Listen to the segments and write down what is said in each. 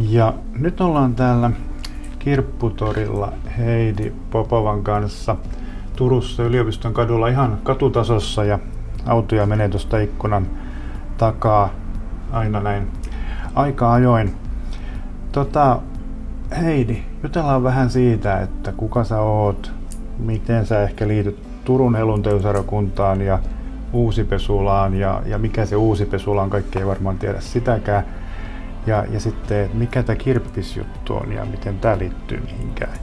Ja nyt ollaan täällä Kirpputorilla Heidi Popovan kanssa Turussa yliopiston kadulla ihan katutasossa ja autoja menee tuosta ikkunan takaa aina näin aika ajoin. Heidi, jutellaan vähän siitä, että kuka sä oot, miten sä ehkä liityt Turun helluntajuusseurakuntaan ja Uusipesulaan ja mikä se Uusipesula on, kaikki ei varmaan tiedä sitäkään. Ja sitten, mikä tämä kirppis-juttu on ja miten tämä liittyy mihinkään.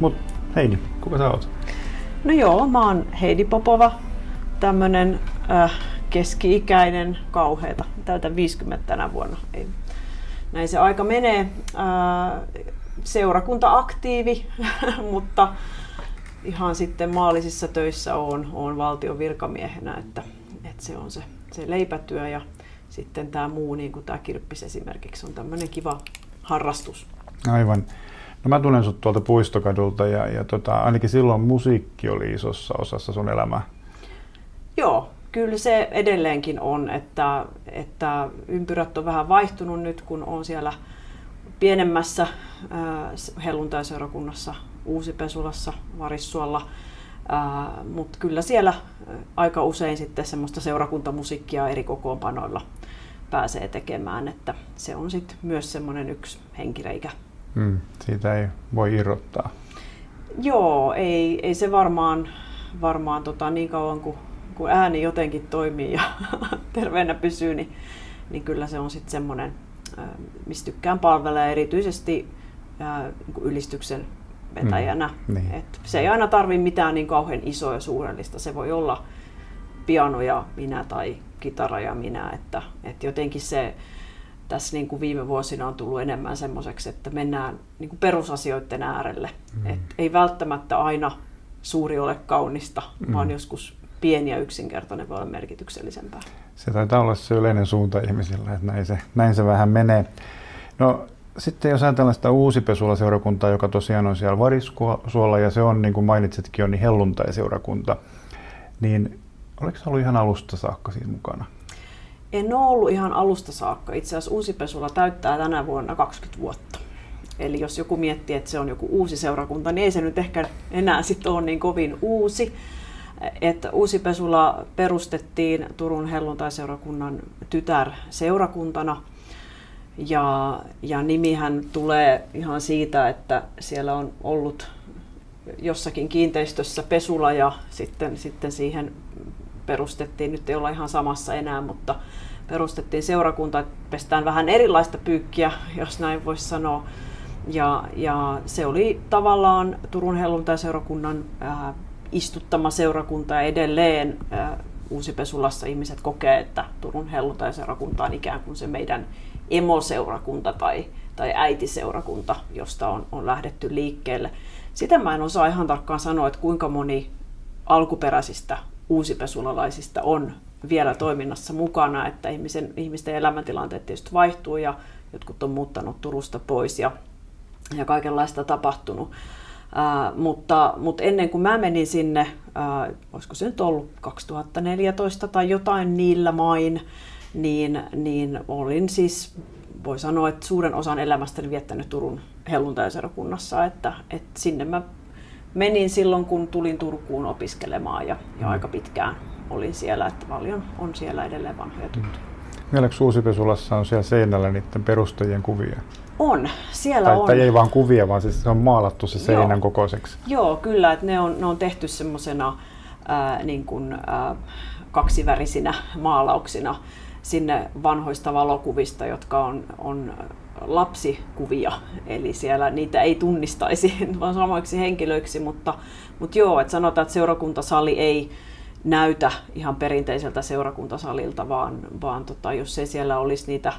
Mutta Heidi, kuka sä oot? No joo, mä oon Heidi Popova, tämmönen keski-ikäinen, kauheeta. Täytän 50 tänä vuonna. Näin se aika menee. Seurakunta-aktiivi, mutta ihan sitten maallisissa töissä oon valtion virkamiehenä, että se on se leipätyö ja sitten tämä muu, niin kuin tämä kirppis esimerkiksi, on tämmöinen kiva harrastus. Aivan. No mä tunnen sut tuolta Puistokadulta ja ainakin silloin musiikki oli isossa osassa sun elämää. Joo, kyllä se edelleenkin on, että ympyrät on vähän vaihtunut nyt, kun on siellä pienemmässä helluntajaisseurakunnassa Uusipesulassa, Varissuolla. Mutta kyllä siellä aika usein sitten semmoista seurakuntamusiikkia eri kokoonpanoilla pääsee tekemään, että se on sitten myös semmoinen yksi henkireikä. Siitä ei voi irrottaa. Joo, ei se varmaan niin kauan kun ääni jotenkin toimii ja terveenä pysyy, niin kyllä se on sitten semmoinen, mistä tykkään palvella erityisesti ylistyksen vetäjänä. Niin. Se ei aina tarvitse mitään niin kauhean isoa ja suurellista. Se voi olla piano ja minä tai kitara ja minä. Että jotenkin se tässä niin kuin viime vuosina on tullut enemmän semmoiseksi, että mennään niin kuin perusasioiden äärelle. Ei välttämättä aina suuri ole kaunista, vaan joskus pieni ja yksinkertainen voi olla merkityksellisempää. Se taitaa olla se yleinen suunta ihmisillä, että näin se vähän menee. No, sitten jos ajatellaan sitä Uusipesula-seurakuntaa, joka tosiaan on siellä Varissuolla ja se on, niin kuin mainitsitkin, on niin helluntai-seurakunta, niin oliko se ollut ihan alusta saakka siinä mukana? En ole ollut ihan alusta saakka. Itse asiassa Uusipesula täyttää tänä vuonna 20 vuotta. Eli jos joku miettii, että se on joku uusi seurakunta, niin ei se nyt ehkä enää sit ole niin kovin uusi. Että Uusipesula perustettiin Turun helluntai-seurakunnan tytärseurakuntana. Ja nimihän tulee ihan siitä, että siellä on ollut jossakin kiinteistössä pesula ja sitten siihen perustettiin, nyt ei olla ihan samassa enää, mutta perustettiin seurakunta, että pestään vähän erilaista pyykkiä, jos näin voisi sanoa. Ja se oli tavallaan Turun helluntai-seurakunnan istuttama seurakunta ja edelleen Uusipesulassa ihmiset kokee, että Turun helluntai-seurakunta on ikään kuin se meidän emoseurakunta tai äitiseurakunta, josta on lähdetty liikkeelle. Sitä mä en osaa ihan tarkkaan sanoa, että kuinka moni alkuperäisistä uusipesulalaisista on vielä toiminnassa mukana, että ihmisten elämäntilanteet tietysti vaihtuu ja jotkut on muuttanut Turusta pois ja kaikenlaista tapahtunut. Mutta ennen kuin mä menin sinne, olisiko se nyt ollut 2014 tai jotain niillä main, niin olin siis, voi sanoa, että suuren osan elämästäni viettänyt Turun helluntajaisseurakunnassa, että sinne mä menin silloin, kun tulin Turkuun opiskelemaan ja aika pitkään olin siellä, että paljon on siellä edelleen vanhoja tuttuja. Vieläkö Uusipesulassa on siellä seinällä niiden perustajien kuvia? On, siellä on. Tai ei vaan kuvia, vaan siis se on maalattu se seinän kokoiseksi. Joo, kyllä, että ne on tehty semmoisena niin kuin kaksivärisinä maalauksina sinne vanhoista valokuvista, jotka on lapsikuvia, eli siellä niitä ei tunnistaisi vaan samoiksi henkilöiksi, mutta joo, että sanotaan, että seurakuntasali ei näytä ihan perinteiseltä seurakuntasalilta, vaan jos ei siellä olisi niitä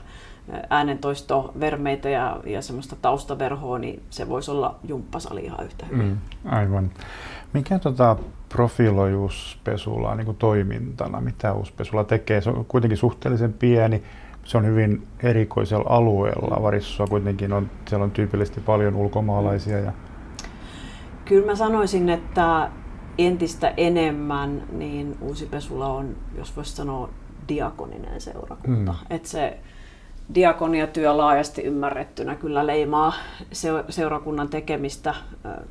äänentoistovermeitä ja semmoista taustaverhoa, niin se voisi olla jumppasali ihan yhtä hyvin. Aivan. Mikä profiloi Uuspesula niin kuin toimintana? Mitä Uuspesula tekee? Se on kuitenkin suhteellisen pieni. Se on hyvin erikoisella alueella. Varissua kuitenkin siellä on tyypillisesti paljon ulkomaalaisia. Kyllä mä sanoisin, että entistä enemmän niin Uusipesula on, jos voisi sanoa, diakoninen seurakunta. Että se diakoniatyö laajasti ymmärrettynä kyllä leimaa seurakunnan tekemistä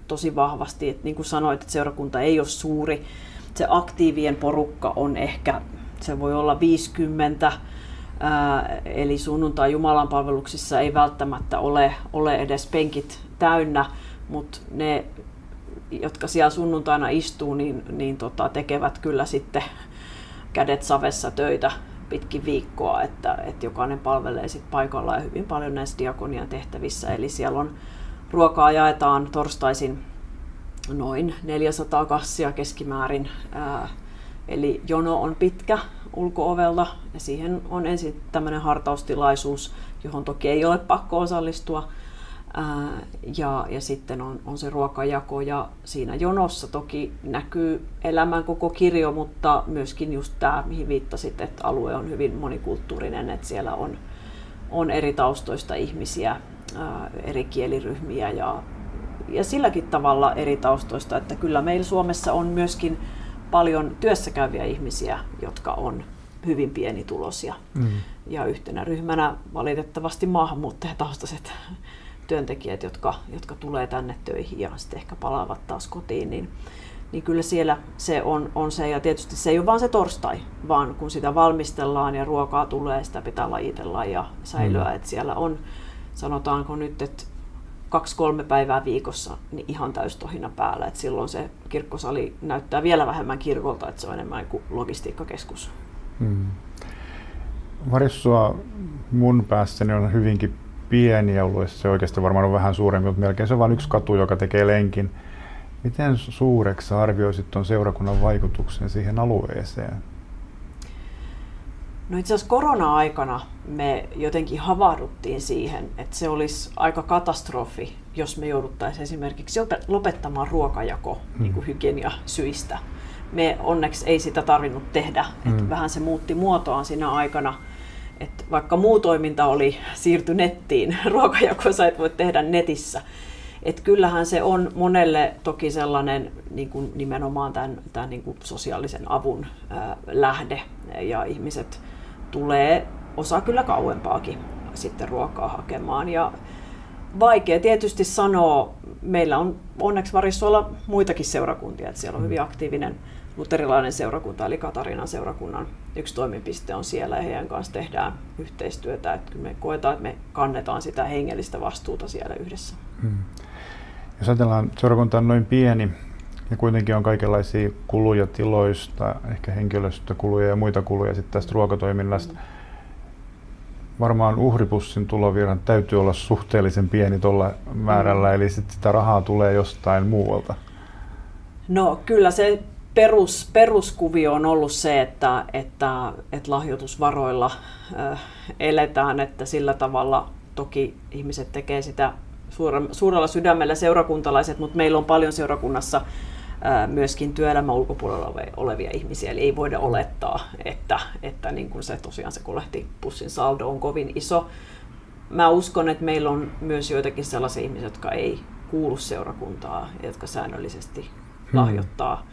tosi vahvasti. Et niin kuin sanoit, että seurakunta ei ole suuri. Se aktiivien porukka on ehkä, se voi olla 50, eli sunnuntai jumalanpalveluksissa ei välttämättä ole edes penkit täynnä, mutta ne, jotka siellä sunnuntaina istuu, niin tekevät kyllä sitten kädet savessa töitä pitkin viikkoa, että jokainen palvelee sit paikallaan ja hyvin paljon näissä diakonian tehtävissä. Eli siellä on ruokaa jaetaan torstaisin noin 400 kassia keskimäärin, eli jono on pitkä ulko-ovella ja siihen on ensin tämmöinen hartaustilaisuus, johon toki ei ole pakko osallistua. Ja sitten on se ruokajako ja siinä jonossa toki näkyy elämän koko kirjo, mutta myöskin just tämä, mihin viittasit, että alue on hyvin monikulttuurinen, että siellä on eri taustoista ihmisiä, eri kieliryhmiä ja silläkin tavalla eri taustoista, että kyllä meillä Suomessa on myöskin paljon työssäkäyviä ihmisiä, jotka on hyvin pienituloisia. Ja yhtenä ryhmänä valitettavasti maahanmuuttajataustaiset työntekijät, jotka tulee tänne töihin ja sitten ehkä palaavat taas kotiin, niin kyllä siellä se on se, ja tietysti se ei ole vaan se torstai, vaan kun sitä valmistellaan ja ruokaa tulee, sitä pitää lajitella ja säilyä, että siellä on, sanotaanko nyt, että 2-3 päivää viikossa niin ihan täystohina päällä, että silloin se kirkkosali näyttää vielä vähemmän kirkolta, että se on enemmän kuin logistiikkakeskus. Varissua mun päässäni on hyvinkin pieni alue, se oikeasti varmaan on vähän suurempi, mutta melkein se on vain yksi katu, joka tekee lenkin. Miten suureksi arvioisit tuon seurakunnan vaikutuksen siihen alueeseen? No itse asiassa korona-aikana me jotenkin havahduttiin siihen, että se olisi aika katastrofi, jos me jouduttaisiin esimerkiksi lopettamaan ruokajako niin kuin hygieniasyistä. Me onneksi ei sitä tarvinnut tehdä, että vähän se muutti muotoaan siinä aikana. Että vaikka muu toiminta oli siirty nettiin, ruokajakoa sä et voi tehdä netissä. Et kyllähän se on monelle toki sellainen niin kuin nimenomaan tämän niin kuin sosiaalisen avun lähde, ja ihmiset tulee osa kyllä kauempaakin sitten ruokaa hakemaan. Ja vaikea tietysti sanoa, meillä on onneksi Varissuolla muitakin seurakuntia, että siellä on hyvin aktiivinen luterilainen seurakunta, eli Katarinan seurakunnan yksi toimipiste on siellä ja heidän kanssa tehdään yhteistyötä. Että me koetaan, että me kannetaan sitä hengellistä vastuuta siellä yhdessä. Jos ajatellaan, seurakunta on noin pieni ja kuitenkin on kaikenlaisia kuluja tiloista, ehkä henkilöstökuluja ja muita kuluja sitten tästä ruokatoiminnasta. Varmaan uhripussin tulovirran täytyy olla suhteellisen pieni tuolla määrällä, eli sitten sitä rahaa tulee jostain muualta. No kyllä se peruskuvio on ollut se, että lahjoitusvaroilla eletään, että sillä tavalla toki ihmiset tekee sitä suurella sydämellä seurakuntalaiset, mutta meillä on paljon seurakunnassa myöskin työelämän ulkopuolella olevia ihmisiä, eli ei voida olettaa, että niin kuin se tosiaan se kolehtipussin saldo on kovin iso. Mä uskon, että meillä on myös joitakin sellaisia ihmisiä, jotka ei kuulu seurakuntaa, jotka säännöllisesti lahjoittaa.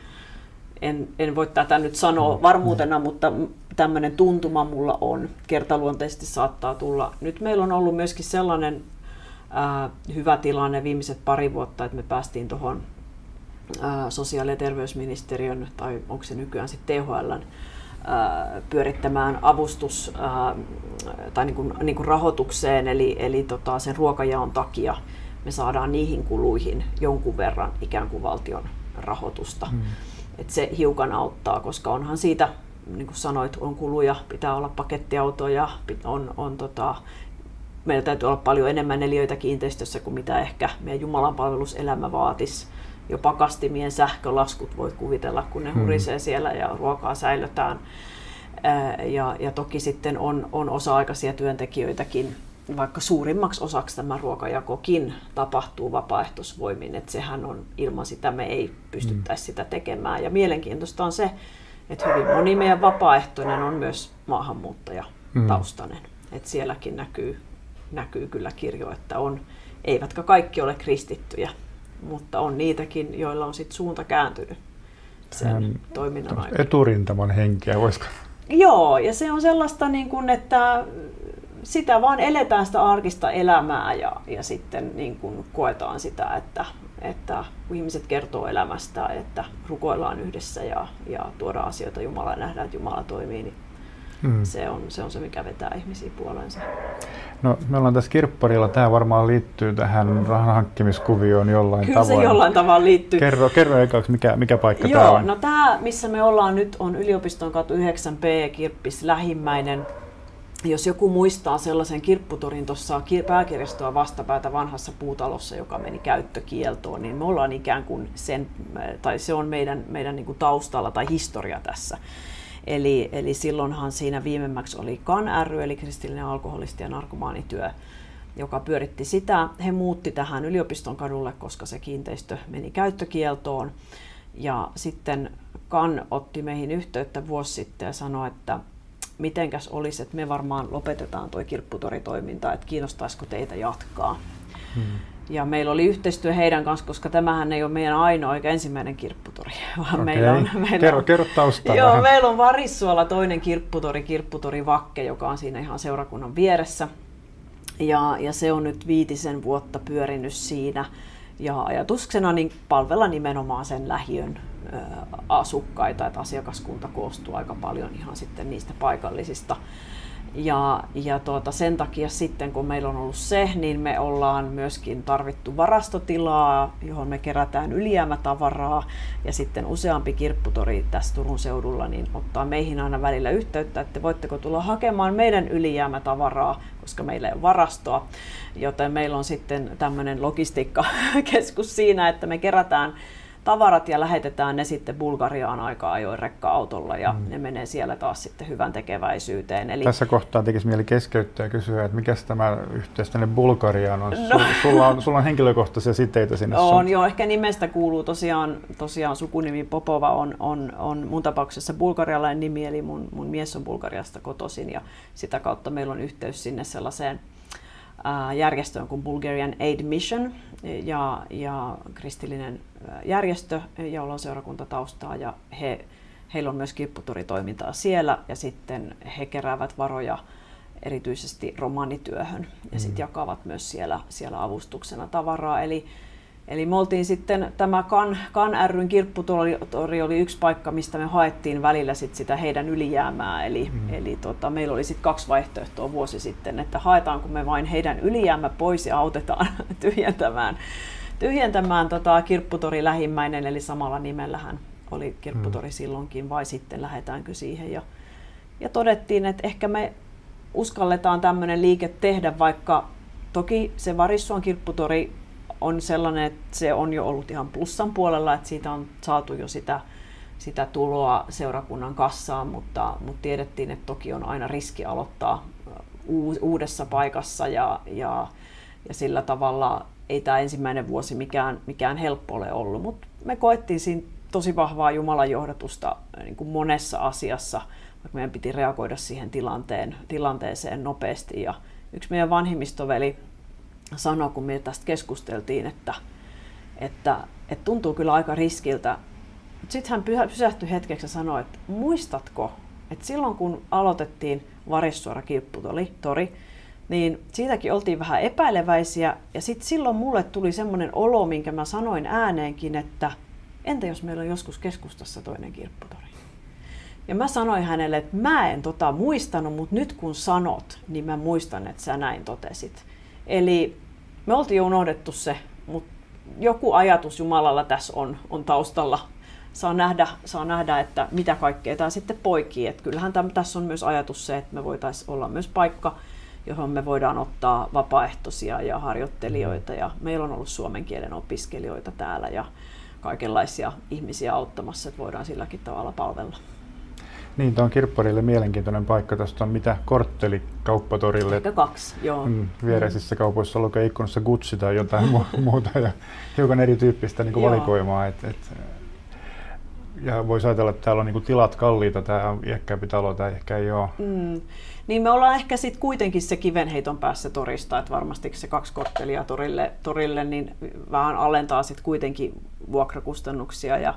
En voi tätä nyt sanoa varmuutena, mutta tämmöinen tuntuma mulla on. Kertaluonteisesti saattaa tulla. Nyt meillä on ollut myöskin sellainen hyvä tilanne viimeiset pari vuotta, että me päästiin tuohon sosiaali- ja terveysministeriön, tai onko se nykyään sitten THL:n, pyörittämään avustus tai niin kuin rahoitukseen, eli sen ruokajaon takia me saadaan niihin kuluihin jonkun verran ikään kuin valtion rahoitusta. Et se hiukan auttaa, koska onhan siitä, niin kuin sanoit, on kuluja, pitää olla pakettiautoja, meillä täytyy olla paljon enemmän neliöitä kiinteistössä kuin mitä ehkä meidän jumalanpalveluselämä vaatisi. Jo pakastimien sähkölaskut voit kuvitella, kun ne hurisee siellä ja ruokaa säilötään. Ja toki sitten on osa-aikaisia työntekijöitäkin, vaikka suurimmaksi osaksi tämä ruokajakokin tapahtuu vapaaehtoisvoimin, että sehän on, ilman sitä me ei pystyttäisi sitä tekemään. Ja mielenkiintoista on se, että hyvin moni meidän vapaaehtoinen on myös maahanmuuttajataustainen. Että sielläkin näkyy kyllä kirjo, että eivätkä kaikki ole kristittyjä, mutta on niitäkin, joilla on sitten suunta kääntynyt sen toiminnan aikana. Eturintaman henkeä, voisiko? Joo, ja se on sellaista, niin kuin, että sitä vaan eletään sitä arkista elämää ja sitten niin kuin koetaan sitä, että kun ihmiset kertoo elämästä, että rukoillaan yhdessä ja tuodaan asioita Jumalaan ja nähdään, että Jumala toimii, niin se on se, mikä vetää ihmisiä puoleensa. No, me ollaan tässä kirpparilla. Tämä varmaan liittyy tähän rahan hankkimiskuvioon jollain Kyllä tavoin. Se jollain tavalla liittyy. Kerro ekaksi, mikä paikka tämä on? No tämä, missä me ollaan nyt, on Yliopiston katu 9B, Kirppis Lähimmäinen. Jos joku muistaa sellaisen kirpputorin tuossa pääkirjastoa vastapäätä vanhassa puutalossa, joka meni käyttökieltoon, niin me ollaan ikään kuin se on meidän niin kuin taustalla tai historia tässä. Eli silloinhan siinä viimemmäksi oli CAN ry, eli kristillinen alkoholisti- ja narkomaanityö, joka pyöritti sitä. He muutti tähän Yliopiston kadulle, koska se kiinteistö meni käyttökieltoon. Ja sitten CAN otti meihin yhteyttä vuosi sitten ja sanoi, että mitenkäs olisi, että me varmaan lopetetaan tuo kirpputoritoiminta, että kiinnostaisiko teitä jatkaa. Ja meillä oli yhteistyö heidän kanssa, koska tämähän ei ole meidän ainoa eikä ensimmäinen kirpputori. Vaan Kerro taustaa. Joo, meillä on Varissuolla toinen kirpputori Vakke, joka on siinä ihan seurakunnan vieressä. Ja se on nyt 5 vuotta pyörinyt siinä. Ja ajatuksena niin palvella nimenomaan sen lähiön asukkaita, että asiakaskunta koostuu aika paljon ihan sitten niistä paikallisista. Ja sen takia sitten, kun meillä on ollut se, niin me ollaan myöskin tarvittu varastotilaa, johon me kerätään ylijäämätavaraa. Ja sitten useampi kirpputori tässä Turun seudulla niin ottaa meihin aina välillä yhteyttä, että voitteko tulla hakemaan meidän ylijäämätavaraa, koska meillä ei ole varastoa. Joten meillä on sitten tämmöinen logistiikkakeskus siinä, että me kerätään tavarat ja lähetetään ne sitten Bulgariaan aika ajoin rekka-autolla ja ne menee siellä taas sitten hyvän tekeväisyyteen. Eli tässä kohtaa tekisi mieli keskeyttää ja kysyä, että mikäs tämä yhteys tänne Bulgariaan on? Sulla on henkilökohtaisia siteitä sinne. On joo, ehkä nimestä kuuluu tosiaan sukunimi Popova on mun tapauksessa bulgarialainen nimi, eli mun mies on Bulgariasta kotoisin ja sitä kautta meillä on yhteys sinne sellaiseen järjestöön kuin Bulgarian Aid Mission ja kristillinen järjestö, jolla on seurakuntataustaa ja heillä on myös kirpputoritoimintaa siellä ja sitten he keräävät varoja erityisesti romanityöhön ja sitten jakavat myös siellä avustuksena tavaraa. Eli me oltiin sitten, tämä CAN ryn kirpputori oli yksi paikka, mistä me haettiin välillä sitä heidän ylijäämää. Eli meillä oli sitten 2 vaihtoehtoa vuosi sitten, että haetaanko me vain heidän ylijäämä pois ja autetaan tyhjentämään kirpputori Lähimmäinen, eli samalla nimellähän oli kirpputori silloinkin, vai sitten lähdetäänkö siihen. Ja todettiin, että ehkä me uskalletaan tämmöinen liike tehdä, vaikka toki se Varissuon kirpputori on sellainen, että se on jo ollut ihan plussan puolella, että siitä on saatu jo sitä tuloa seurakunnan kassaan, mutta tiedettiin, että toki on aina riski aloittaa uudessa paikassa ja sillä tavalla ei tämä ensimmäinen vuosi mikään helppo ole ollut, mutta me koettiin siinä tosi vahvaa Jumalan johdatusta niin kuin monessa asiassa, vaikka meidän piti reagoida siihen tilanteeseen nopeasti. Ja yksi meidän vanhimmistoveli sanoi, kun me tästä keskusteltiin, että tuntuu kyllä aika riskiltä. Sitten hän pysähtyi hetkeksi ja sanoi, että muistatko, että silloin kun aloitettiin Varissuora kirpputori, niin siitäkin oltiin vähän epäileväisiä ja sitten silloin mulle tuli semmoinen olo, minkä mä sanoin ääneenkin, että entä jos meillä on joskus keskustassa toinen kirpputori? Ja mä sanoin hänelle, että mä en muistanut, mutta nyt kun sanot, niin mä muistan, että sä näin totesit. Eli me oltiin jo unohdettu se, mutta joku ajatus Jumalalla tässä on taustalla. Saa nähdä, että mitä kaikkea tämä sitten poikii. Että kyllähän tässä on myös ajatus se, että me voitaisiin olla myös paikka, johon me voidaan ottaa vapaaehtoisia ja harjoittelijoita. Ja meillä on ollut suomen kielen opiskelijoita täällä ja kaikenlaisia ihmisiä auttamassa, että voidaan silläkin tavalla palvella. Niin, tämä on kirpparille mielenkiintoinen paikka. Tästä on mitä kortteli kauppatorille. Ehkä 2, joo. Viereisissä kaupoissa lukee ikkunassa Gucci tai jotain muuta ja hiukan erityyppistä niin kuin valikoimaa. Ja voisi ajatella, että täällä on niin kuin tilat kalliita, tämä on iäkkäämpi talo, tämä ehkä ei ole. Niin me ollaan ehkä sitten kuitenkin se kivenheiton päässä torista, että varmasti se 2 korttelia torille niin vähän alentaa sitten kuitenkin vuokrakustannuksia ja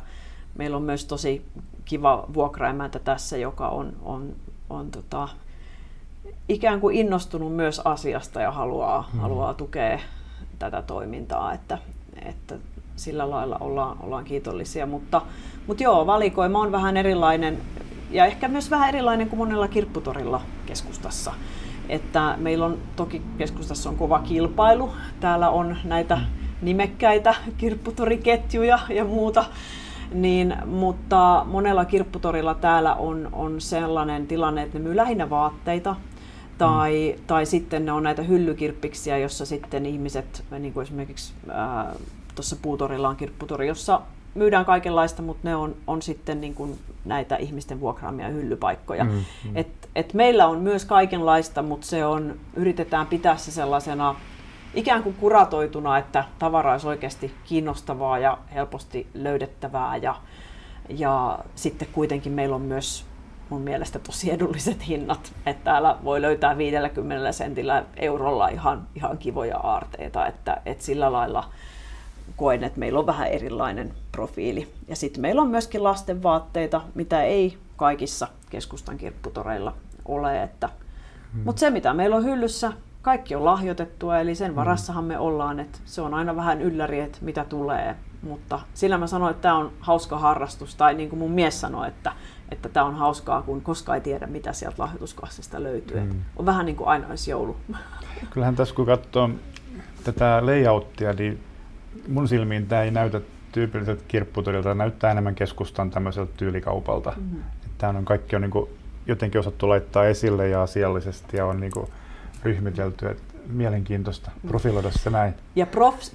meillä on myös tosi kiva vuokraemäntä tässä, joka on ikään kuin innostunut myös asiasta ja haluaa tukea tätä toimintaa, että sillä lailla ollaan kiitollisia. Mutta joo, valikoima on vähän erilainen ja ehkä myös vähän erilainen kuin monella kirpputorilla keskustassa. Että meillä on toki keskustassa on kova kilpailu. Täällä on näitä nimekkäitä kirpputoriketjuja ja muuta. Mutta monella kirpputorilla täällä on sellainen tilanne, että ne myy lähinnä vaatteita. Tai sitten ne on näitä hyllykirppiksiä, jossa sitten ihmiset, niin kuin esimerkiksi tuossa Puutorilla on kirpputori, jossa myydään kaikenlaista, mutta ne on sitten niin kuin näitä ihmisten vuokraamia hyllypaikkoja. Et meillä on myös kaikenlaista, mutta yritetään pitää se sellaisena ikään kuin kuratoituna, että tavara olisi oikeasti kiinnostavaa ja helposti löydettävää. Ja sitten kuitenkin meillä on myös mun mielestä tosi edulliset hinnat, että täällä voi löytää 50 sentillä eurolla ihan kivoja aarteita, että sillä lailla koen, että meillä on vähän erilainen profiili. Ja sitten meillä on myöskin lastenvaatteita, mitä ei kaikissa keskustan kirpputoreilla ole. Mutta se, mitä meillä on hyllyssä, kaikki on lahjoitettua, eli sen varassahan me ollaan, että se on aina vähän ylläri, että mitä tulee. Mutta sillä mä sanoin, että tämä on hauska harrastus, tai niin kuin mun mies sanoi, että tämä on hauskaa, kun koskaan ei tiedä, mitä sieltä lahjoituskassista löytyy. On vähän niin kuin aina olisi joulu. Kyllähän tässä, kun katsoo tätä layouttia, niin mun silmiin tämä ei näytä tyypilliseltä kirpputorilta, näyttää enemmän keskustan tämmöiseltä tyylikaupalta. Tämä kaikki on niin kuin jotenkin osattu laittaa esille ja asiallisesti ja on niin kuin ryhmitelty. Että mielenkiintoista profiloida se näin. Ja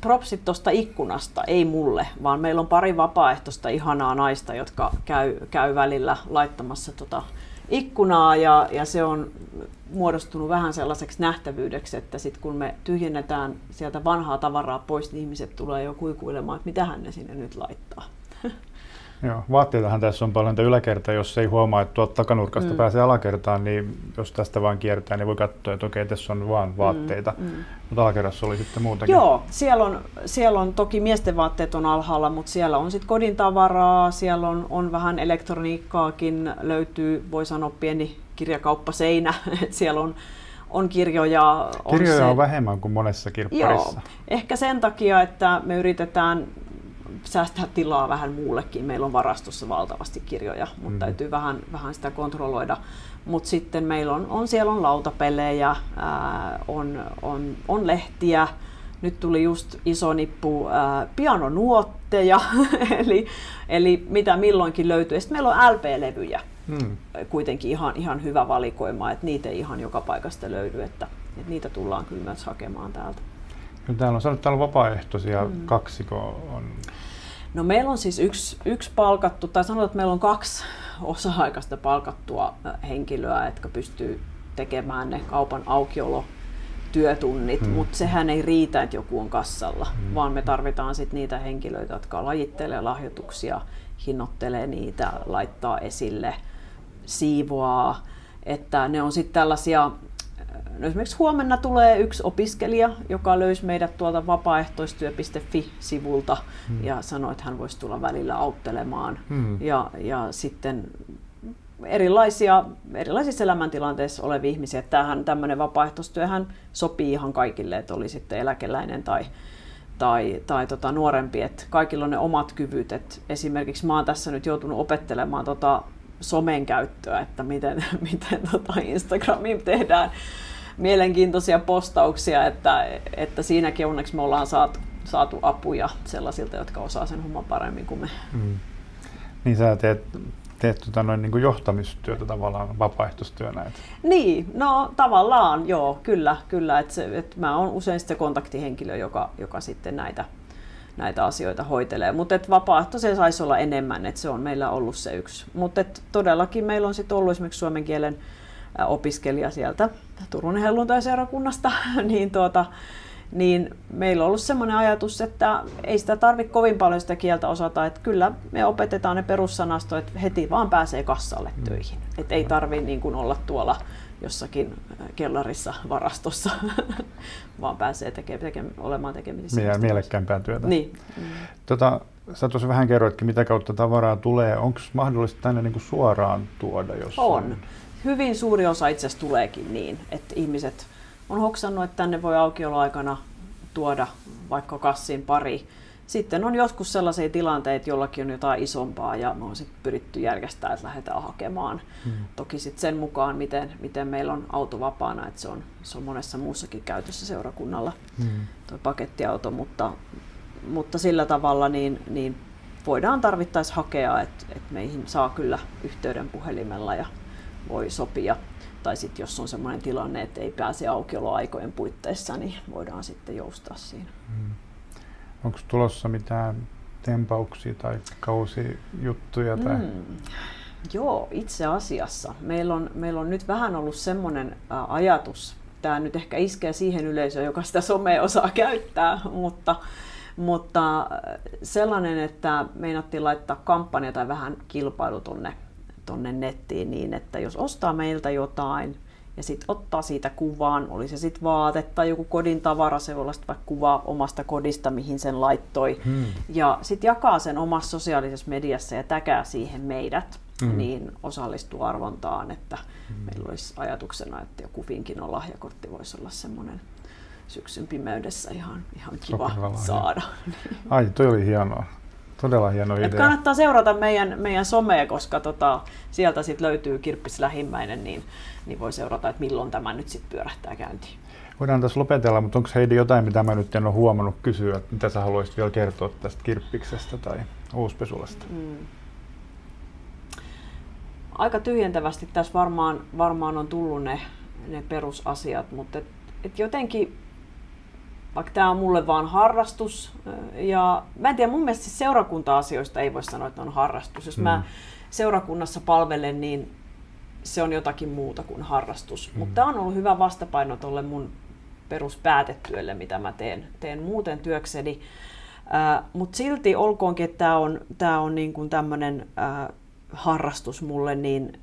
propsit tuosta ikkunasta, ei mulle, vaan meillä on pari vapaaehtoista ihanaa naista, jotka käy välillä laittamassa ikkunaa ja se on muodostunut vähän sellaiseksi nähtävyydeksi, että sitten kun me tyhjennetään sieltä vanhaa tavaraa pois, niin ihmiset tulee jo kuikuilemaan, että mitähän ne sinne nyt laittaa. Joo, vaatteitahan tässä on paljon yläkertaa, jos ei huomaa, että tuolta takanurkasta pääsee alakertaan, niin jos tästä vaan kiertää, niin voi katsoa, että okei, tässä on vaan vaatteita. Mutta alakerrassa oli sitten muutakin. Joo, siellä on toki miesten vaatteet on alhaalla, mutta siellä on sitten kodin tavaraa, siellä on vähän elektroniikkaakin, löytyy, voi sanoa, pieni kirjakauppaseinä, että siellä on kirjoja. Kirjoja on vähemmän kuin monessa kirpparissa. Joo, ehkä sen takia, että me yritetään säästää tilaa vähän muullekin. Meillä on varastossa valtavasti kirjoja, mutta täytyy vähän sitä kontrolloida. Mutta sitten meillä siellä on lautapelejä, on lehtiä. Nyt tuli just iso nippu pianonuotteja, eli mitä milloinkin löytyy. Sitten meillä on LP-levyjä, kuitenkin ihan hyvä valikoima, että niitä ei ihan joka paikasta löydy, että niitä tullaan kyllä myös hakemaan täältä. Täällä on vapaaehtoisia kaksiko on. No meillä on siis yksi palkattu, tai sanotaan, että meillä on 2 osa-aikaista palkattua henkilöä, jotka pystyy tekemään ne kaupan aukiolotyötunnit, mutta sehän ei riitä, että joku on kassalla, vaan me tarvitaan sit niitä henkilöitä, jotka lajittelee lahjoituksia, hinnoittelee niitä, laittaa esille, siivoaa, että ne on sitten tällaisia. No esimerkiksi huomenna tulee yksi opiskelija, joka löysi meidät tuolta vapaaehtoistyö.fi-sivulta ja sanoi, että hän voisi tulla välillä auttelemaan. Ja sitten erilaisissa elämäntilanteissa olevia ihmisiä. Tämmöinen vapaaehtoistyöhän sopii ihan kaikille, että oli sitten eläkeläinen tai nuorempi. Että kaikilla on ne omat kyvyt. Että esimerkiksi mä oon tässä nyt joutunut opettelemaan somen käyttöä, että miten Instagramiin tehdään mielenkiintoisia postauksia, että siinäkin onneksi me ollaan saatu apuja sellaisilta, jotka osaa sen homman paremmin kuin me. Niin sä teet niin kuin johtamistyötä tavallaan vapaaehtoistyönä. Niin, no tavallaan joo, kyllä. Että mä oon usein se kontaktihenkilö, joka sitten näitä asioita hoitelee. Mutta vapaaehtoisia saisi olla enemmän, että se on meillä ollut se yksi. Mutta todellakin meillä on sitten ollut esimerkiksi suomen kielen opiskelija sieltä Turun helluntaiseurakunnasta, niin meillä on ollut semmoinen ajatus, että ei sitä tarvitse kovin paljon sitä kieltä osata, että kyllä me opetetaan ne perussanasto, että heti vaan pääsee kassalle töihin. Että ei tarvitse niin kuin olla tuolla jossakin kellarissa varastossa, vaan pääsee olemaan tekemisissä. Mielekkäämpää työtä. Niin. Sä tuossa vähän kerroitkin, mitä kautta tavaraa tulee. Onko mahdollista tänne niin kuin suoraan tuoda? On. hyvin suuri osa itse asiassa tuleekin niin, että ihmiset on hoksannut, että tänne voi aukioloaikana tuoda vaikka kassin pari. Sitten on joskus sellaisia tilanteita, jollakin on jotain isompaa ja me on sitten pyritty järjestämään, että lähdetään hakemaan. Toki sitten sen mukaan, miten meillä on auto vapaana, että se on monessa muussakin käytössä seurakunnalla tuo pakettiauto, mutta sillä tavalla niin voidaan tarvittaessa hakea, että meihin saa kyllä yhteyden puhelimella ja voi sopia. Tai sitten jos on sellainen tilanne, että ei pääse aukioloaikojen puitteissa, niin voidaan sitten joustaa siinä. Onko tulossa mitään tempauksia tai kausijuttuja? Joo, itse asiassa. Meillä on nyt vähän ollut semmoinen ajatus, tämä nyt ehkä iskee siihen yleisöön, joka sitä somea osaa käyttää, mutta sellainen, että meinattiin laittaa kampanja tai vähän kilpailu tonne nettiin niin, että jos ostaa meiltä jotain ja sitten ottaa siitä kuvan, oli se sitten vaate tai joku kodin tavara, se voi olla vaikka kuva omasta kodista, mihin sen laittoi, ja sitten jakaa sen omassa sosiaalisessa mediassa ja tägää siihen meidät, niin osallistuu arvontaan, että meillä olisi ajatuksena, että joku Finkinon lahjakortti voisi olla semmoinen syksyn pimeydessä ihan kiva saada. Ai, toi oli hienoa. Todella hieno idea. Kannattaa seurata meidän somea, koska sieltä sit löytyy Kirppis Lähimmäinen, niin voi seurata, että milloin tämä nyt sit pyörähtää käyntiin. Voidaan tässä lopetella, mutta onko Heidi jotain, mitä mä nyt en ole huomannut kysyä, että mitä sä haluaisit vielä kertoa tästä Kirppiksestä tai Uuspesulasta? Aika tyhjentävästi tässä varmaan on tullut ne perusasiat, mutta et jotenkin, vaikka tämä on mulle vaan harrastus, ja mä en tiedä, mun mielestä seurakunta-asioista ei voi sanoa, että on harrastus. Jos mä seurakunnassa palvelen, niin se on jotakin muuta kuin harrastus. Mutta tämä on ollut hyvä vastapaino tuolle mun peruspäätetyölle, mitä mä teen muuten työkseni. Mutta silti olkoonkin, että tämä on niin kuin tämmöinen harrastus mulle, niin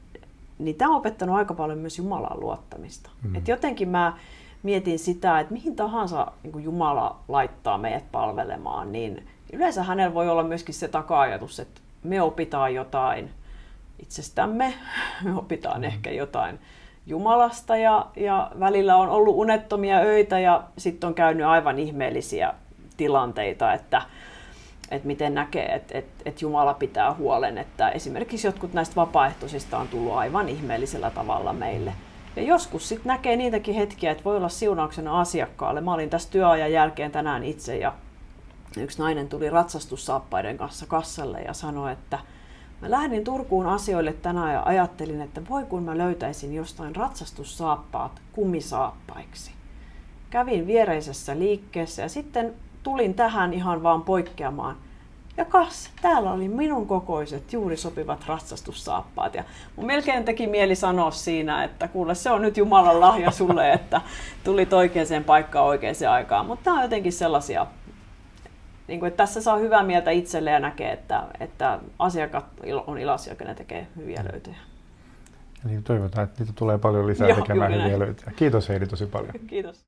tämä on opettanut aika paljon myös Jumalaan luottamista. Et jotenkin mä mietin sitä, että mihin tahansa niin Jumala laittaa meidät palvelemaan, niin yleensä hänellä voi olla myöskin se taka-ajatus, että me opitaan jotain itsestämme, me opitaan ehkä jotain Jumalasta ja välillä on ollut unettomia öitä ja sitten on käynyt aivan ihmeellisiä tilanteita, että miten näkee, että Jumala pitää huolen, että esimerkiksi jotkut näistä vapaaehtoisista on tullut aivan ihmeellisellä tavalla meille. Ja joskus sitten näkee niitäkin hetkiä, että voi olla siunauksena asiakkaalle. Mä olin tässä työajan jälkeen tänään itse ja yksi nainen tuli ratsastussaappaiden kanssa kassalle ja sanoi, että mä lähdin Turkuun asioille tänään ja ajattelin, että voi kun mä löytäisin jostain ratsastussaappaat kumisaappaiksi. Kävin viereisessä liikkeessä ja sitten tulin tähän ihan vaan poikkeamaan. Ja täällä oli minun kokoiset juuri sopivat ratsastussaappaat. Ja mun melkein teki mieli sanoa siinä, että kuule, se on nyt Jumalan lahja sulle, että tulit oikeaan paikkaan oikeaan aikaan. Mutta nämä on jotenkin sellaisia, niin kuin, että tässä saa hyvää mieltä itselle ja näkee, että asiakkaat on iloisia, kun ne tekee hyviä löytöjä. Eli toivotaan, että niitä tulee paljon lisää tekemään hyviä löytöjä. Kiitos Heidi tosi paljon. Kiitos.